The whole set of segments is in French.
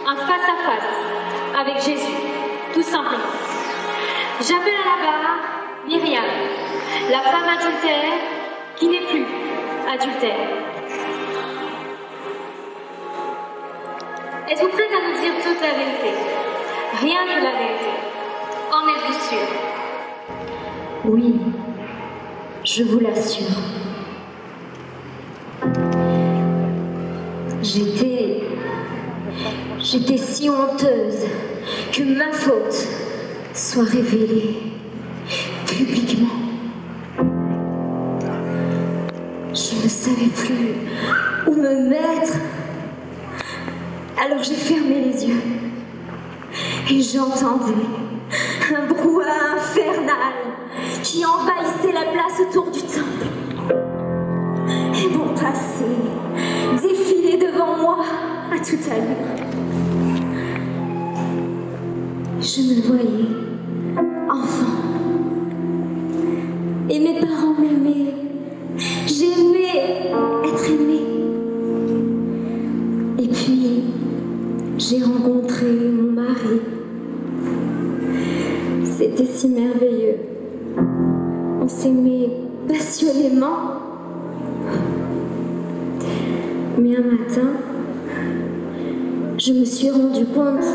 un face-à-face avec Jésus, tout simplement. J'appelle à la barre Myriam, la femme adultère qui n'est plus adultère. Êtes-vous prête à nous dire toute la vérité? Rien que la vérité. En êtes-vous sûre? Oui, je vous l'assure. J'étais si honteuse que ma faute soit révélée publiquement. Je ne savais plus où me mettre. Alors j'ai fermé les yeux et j'entendais un brouhaha infernal qui envahissait la place autour du temple. Et mon passé défilait devant moi à toute allure. Je me voyais enfant et mes parents m'aimaient. J'aimais être aimée. Et puis j'ai rencontré mon mari. C'était si merveilleux. On s'aimait passionnément. Mais un matin, je me suis rendu compte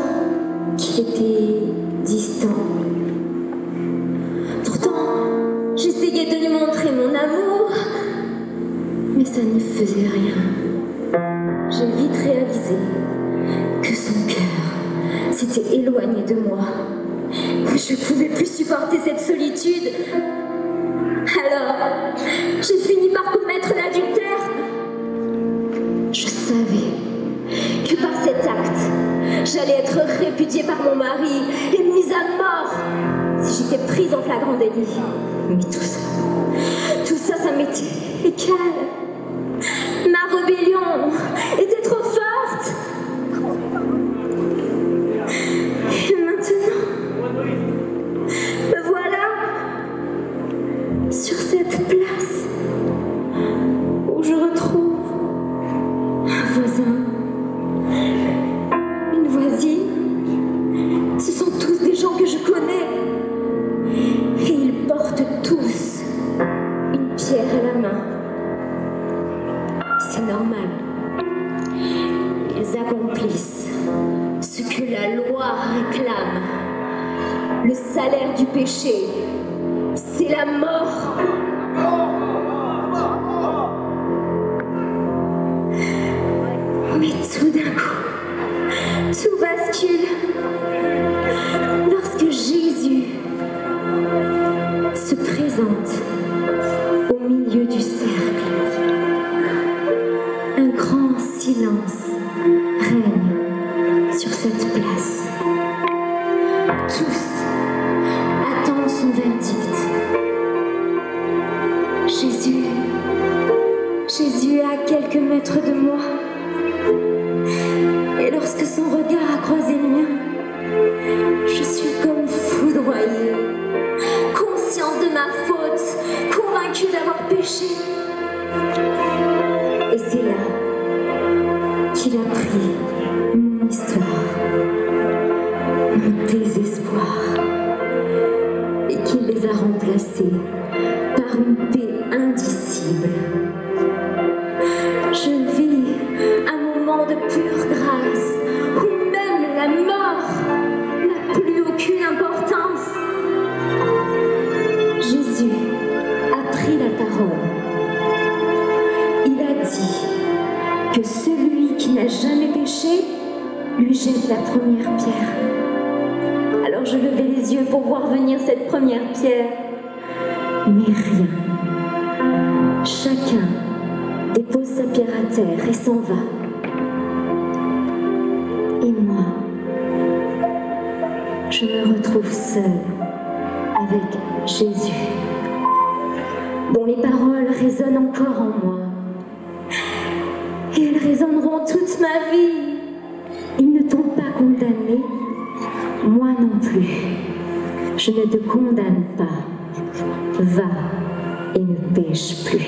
qu'il était distant. Pourtant, j'essayais de lui montrer mon amour, mais ça ne faisait rien. J'ai vite réalisé que son cœur s'était éloigné de moi. Je ne pouvais plus supporter cette solitude. Alors, j'ai fini par commettre l'adultère. Je savais que par cet acte, j'allais être répudiée par mon mari et mise à mort si j'étais prise en flagrant délit. Mais tout ça, ça m'était égal. Ma rébellion était trop forte. Et maintenant, me voilà sur cette place où je retrouve un voisin, une voisine. Ce sont tous des gens que je connais et ils portent tous une pierre à la main. C'est normal. Ils accomplissent ce que la loi réclame. Le salaire du péché, c'est la mort. Mais tout d'un coup, tout bascule lorsque Jésus se présente au milieu du cercle. Un grand silence règne sur cette place. Tous attendent son verdict. Jésus est à quelques mètres de moi. Et lorsque son regard a croisé le mien, je suis comme foudroyée, consciente de ma faute, convaincue d'avoir péché. Et c'est là qu'il a pris mon histoire, mon désespoir, et qu'il les a remplacés par une paix indicible. Je vis un moment de pure grâce, où même la mort n'a plus aucune importance. Jésus a pris la parole. Il a dit que celui qui n'a jamais péché lui jette la première pierre. Alors je levai les yeux pour voir venir cette première pierre, mais rien. Chacun dépose sa pierre à terre et s'en va. Et moi, je me retrouve seule avec Jésus, dont les paroles résonnent encore en moi. Et elles résonneront toute ma vie. Ils ne t'ont pas condamné, moi non plus. Je ne te condamne pas. Va et ne pêche plus.